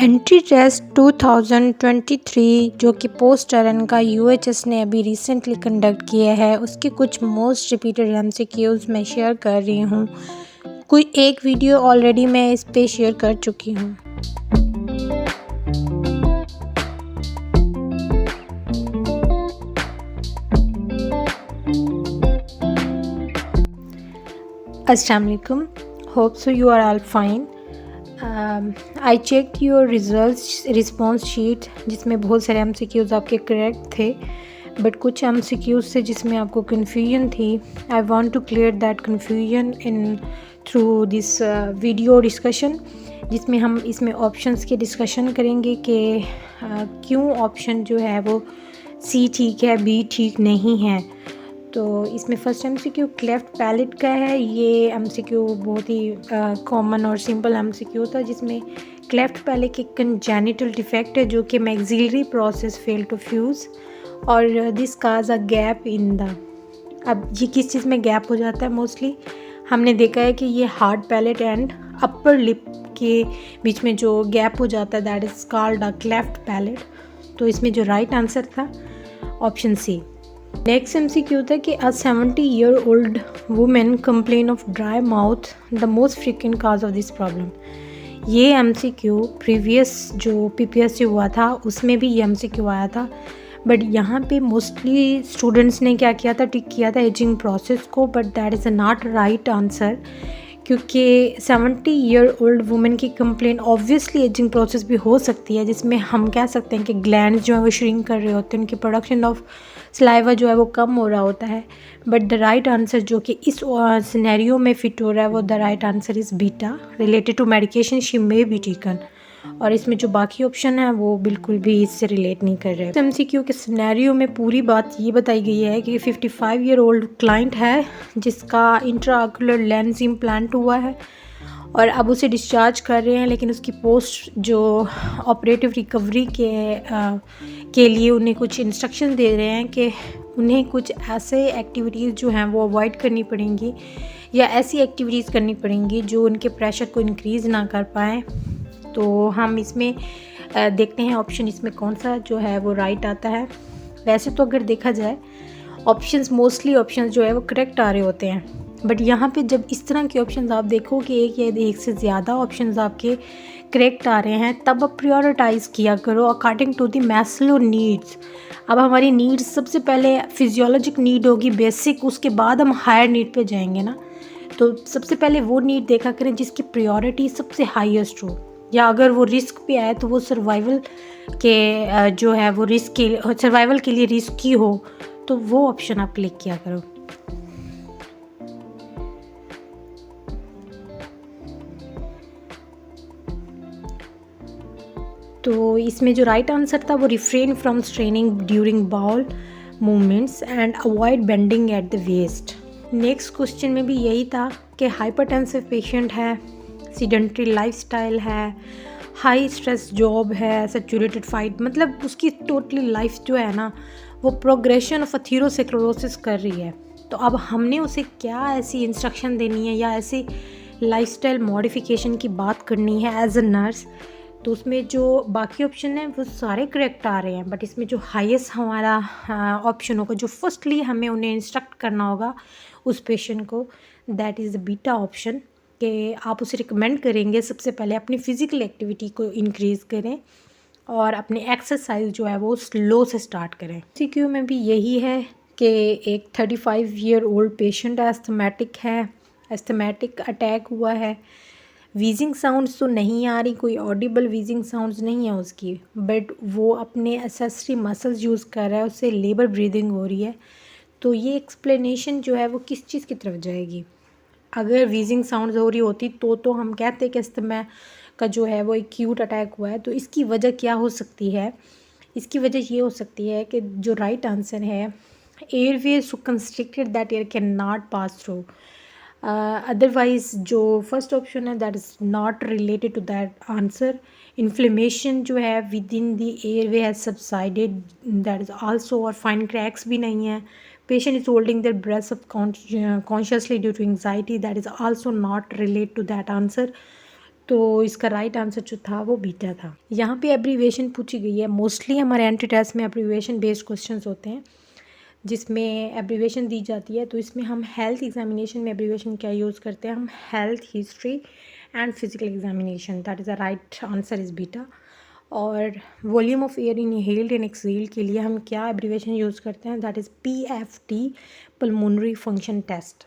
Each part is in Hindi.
एंट्री टेस्ट 2023 जो कि पोस्ट टरन का यूएचएस ने अभी रिसेंटली कंडक्ट किया है, उसके कुछ मोस्ट रिपीटेड एमसीक्यूज मैं शेयर कर रही हूँ। कोई एक वीडियो ऑलरेडी मैं इस पे शेयर कर चुकी हूँ। अस्सलाम वालेकुम, hope so you are all fine. I check your response sheet जिसमें बहुत सारे एमसीक्यूज आपके करेक्ट थे, बट कुछ एमसीक्यूज थे जिसमें आपको कन्फ्यूजन थी। I want to clear that confusion in through this video discussion, जिसमें हम इसमें ऑप्शंस के डिस्कशन करेंगे कि क्यों ऑप्शन जो है वो सी ठीक है, बी ठीक नहीं है। तो इसमें फर्स्ट एमसीक्यू क्लेफ्ट पैलेट का है। ये एमसीक्यू बहुत ही कॉमन और सिंपल एमसीक्यू था, जिसमें क्लेफ्ट पैलेट एक कंजेनिटल डिफेक्ट है जो कि maxillary process fail to fuse और this cause a gap in the. अब ये किस चीज़ में गैप हो जाता है? मोस्टली हमने देखा है कि ये hard palate and upper lip के बीच में जो गैप हो जाता है, that is called a cleft palate. तो इसमें जो राइट आंसर था ऑप्शन सी। नेक्स्ट एमसीक्यू था कि अ 70-year-old women complain of dry mouth the most frequent cause of this problem. ये एमसीक्यू प्रीवियस जो पीपीएससी हुआ था उसमें भी ये एमसीक्यू आया था, बट यहाँ पे मोस्टली स्टूडेंट्स ने क्या किया था, टिक किया था एजिंग प्रोसेस को, but that is not right answer, क्योंकि 70-year-old वुमेन की कंप्लेन ऑब्वियसली एजिंग प्रोसेस भी हो सकती है, जिसमें हम कह सकते हैं कि ग्लैंड्स जो है वो श्रिंक कर रहे होते हैं, उनकी प्रोडक्शन ऑफ सलाइवा जो है वो कम हो रहा होता है। बट द राइट आंसर जो कि इस सिनेरियो में फिट हो रहा है वो द राइट आंसर इज़ बीटा, related to medication she may be taken. और इसमें जो बाकी ऑप्शन है वो बिल्कुल भी इससे रिलेट नहीं कर रहे। एमसीक्यू के सिनेरियो में पूरी बात ये बताई गई है कि 55-year-old क्लाइंट है जिसका इंट्राऑक्यूलर लेंस इम्प्लांट हुआ है और अब उसे डिस्चार्ज कर रहे हैं, लेकिन उसकी पोस्ट जो ऑपरेटिव रिकवरी के लिए उन्हें कुछ इंस्ट्रक्शन दे रहे हैं कि उन्हें कुछ ऐसे एक्टिविटीज़ जो हैं वो अवॉइड करनी पड़ेंगी या ऐसी एक्टिविटीज़ करनी पड़ेंगी जो उनके प्रेशर को इंक्रीज़ ना कर पाएँ। तो हम इसमें देखते हैं ऑप्शन इसमें कौन सा जो है वो राइट आता है। वैसे तो अगर देखा जाए ऑप्शंस मोस्टली ऑप्शंस जो है वो करेक्ट आ रहे होते हैं, बट यहाँ पे जब इस तरह के ऑप्शंस आप देखो कि एक या एक से ज़्यादा ऑप्शंस आपके करेक्ट आ रहे हैं, तब आप प्रायोरिटाइज़ किया करो according to the Maslow needs. अब हमारी नीड्स सबसे पहले फिजियोलॉजिक नीड होगी बेसिक, उसके बाद हम हायर नीड पे जाएंगे ना। तो सबसे पहले वो नीड देखा करें जिसकी प्रायोरिटी सबसे हाईएस्ट हो, या अगर वो रिस्क पे आए तो वो सर्वाइवल के जो है वो रिस्क के सर्वाइवल के लिए रिस्की हो, तो वो ऑप्शन आप क्लिक किया करो। तो इसमें जो राइट आंसर था वो refrain from straining during bowel movements and avoid bending at the waist. Next question में भी यही था कि हाइपरटेंसिव पेशेंट है, सीडेंट्री लाइफस्टाइल है, हाई स्ट्रेस जॉब है, सैचुरेटेड फाइट, मतलब उसकी टोटली लाइफ जो है ना वो प्रोग्रेशन ऑफ अथीरोस्क्लेरोसिस कर रही है। तो अब हमने उसे क्या ऐसी इंस्ट्रक्शन देनी है या ऐसी लाइफस्टाइल मॉडिफिकेशन की बात करनी है एज अ नर्स। तो उसमें जो बाकी ऑप्शन है वो सारे करेक्ट आ रहे हैं, बट इसमें जो हाईएस्ट हमारा ऑप्शन होगा, जो फर्स्टली हमें उन्हें इंस्ट्रक्ट करना होगा उस पेशेंट को, that is the beta option, कि आप उसे रिकमेंड करेंगे सबसे पहले अपनी फ़िज़िकल एक्टिविटी को इंक्रीज़ करें और अपनी एक्सरसाइज जो है वो स्लो से स्टार्ट करें। सीक्यू में भी यही है कि एक 35-year-old पेशेंट एस्थमेटिक है, एस्थमेटिक अटैक हुआ है। वीजिंग साउंड्स तो नहीं आ रही, कोई ऑडिबल वीजिंग साउंड्स नहीं है उसकी, बट वो अपने एसेसरी मसल्स यूज़ कर रहा है, उससे लेबर ब्रीदिंग हो रही है। तो ये एक्सप्लेनेशन जो है वो किस चीज़ की तरफ जाएगी? अगर वीजिंग साउंड्स हो रही होती तो हम कहते कि इस्तेमा का जो है वो एक्यूट अटैक हुआ है। तो इसकी वजह क्या हो सकती है? इसकी वजह ये हो सकती है कि जो राइट आंसर है, airway so constricted that air can not pass through. Otherwise जो फर्स्ट ऑप्शन है that is not related to that answer. Inflammation जो है within the airway has subsided, that is also, और फाइन क्रैक्स भी नहीं है। Patient is holding their breath consciously due to anxiety, that is also not related to that answer. तो इसका राइट आंसर जो था वो बीटा था। यहाँ पे एब्रीविएशन पूछी गई है। मोस्टली हमारे एंट्री टेस्ट में एब्रीविएशन बेस्ड क्वेश्चंस होते हैं जिसमें एब्रीविएशन दी जाती है। तो इसमें हम हेल्थ एग्जामिनेशन में एब्रीविएशन क्या यूज़ करते हैं, हम health history and physical examination, that is the right answer is beta. और volume of air inhaled and exhaled के लिए हम क्या एब्रीविएशन यूज़ करते हैं, that is PFT, pulmonary function test.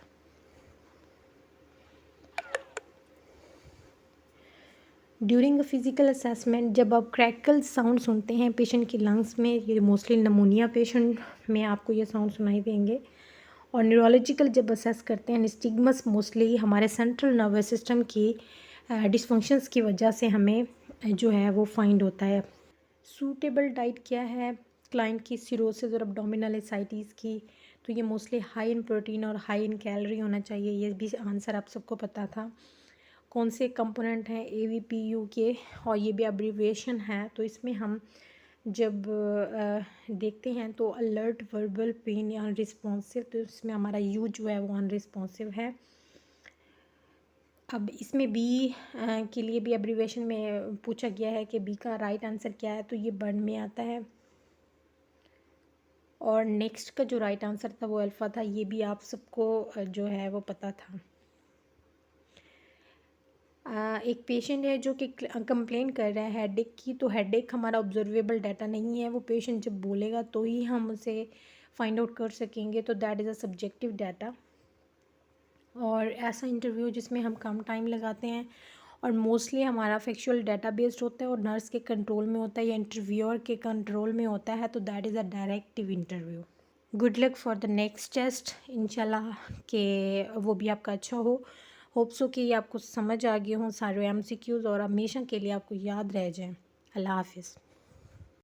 During a physical assessment जब आप क्रैकल साउंड सुनते हैं पेशेंट के लंग्स में, ये मोस्टली नमूनिया पेशेंट में आपको ये साउंड सुनाई देंगे। और न्यूरोलॉजिकल जब असेस करते हैं निस्टिग्मस मोस्टली हमारे सेंट्रल नर्वस सिस्टम की डिसफंक्शंस की वजह से हमें जो है वो फाइंड होता है। सूटेबल डाइट क्या है क्लाइंट की सिरोसिस और अब्डोमिनल एसाइटिस की, तो ये मोस्टली हाई इन प्रोटीन और हाई इन कैलोरी होना चाहिए। ये भी आंसर आप सबको पता था। कौन से कंपोनेंट हैं AVPU के, और ये भी अब्रीविएशन है। तो इसमें हम जब देखते हैं तो अलर्ट, वर्बल, पेन या अनरिस्पॉन्सिव, तो इसमें हमारा यू जो है वो अनरिस्पॉन्सिव है। अब इसमें बी के लिए भी अब्रीविएशन में पूछा गया है कि बी का राइट आंसर क्या है, तो ये बर्न में आता है। और नेक्स्ट का जो राइट आंसर था वो अल्फ़ा था। ये भी आप सबको जो है वो पता था। एक पेशेंट है जो कि कंप्लेन कर रहा है हेडेक की, तो हेडेक हमारा ऑब्जर्वेबल डाटा नहीं है। वो पेशेंट जब बोलेगा तो ही हम उसे फाइंड आउट कर सकेंगे, तो that is a subjective data. और ऐसा इंटरव्यू जिसमें हम कम टाइम लगाते हैं और मोस्टली हमारा फैक्चुअल डाटा बेस्ड होता है और नर्स के कंट्रोल में होता है या इंटरव्यूअर के कंट्रोल में होता है, तो that is a directive interview. Good luck for the next test, इंशाल्लाह कि वो भी आपका अच्छा हो। होप सो कि ये आपको समझ आ गए हों सारे MCQs और हमेशा के लिए आपको याद रह जाएं। अल्लाह हाफिज़।